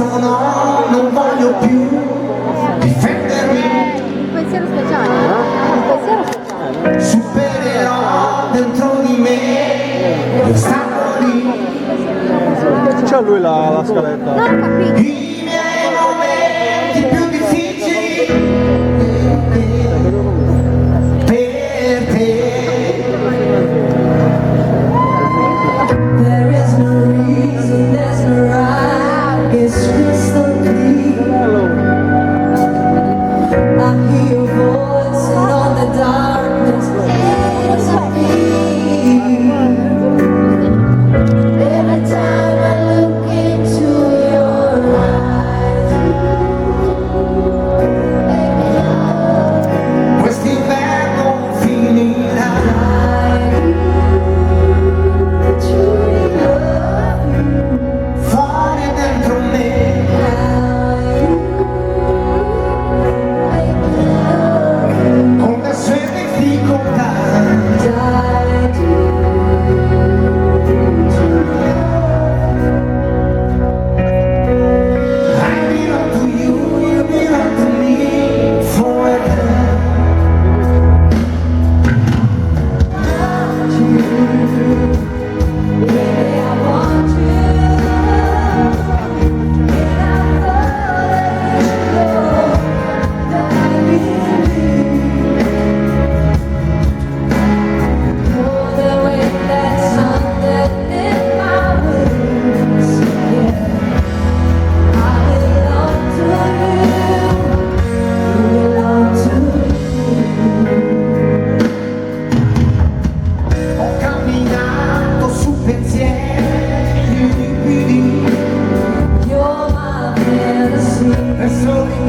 non voglio più difendermi. Un pensiero speciale? Un pensiero speciale? Supererò dentro di me gli ostacoli. C'ha lui la scaletta. Non ho capito. I miei momenti più difficili per te. There is no reason, there's no right, it's crystal clear. I hear your voice and all the darkness is a fear. Every time I look into your eyes, Quest'inverno finirà. Fuori e dentro me. Con le sue difficoltà. I belong to you, you belong to me forever. Ho camminato su pensieri liquidi You're my fantasy. verso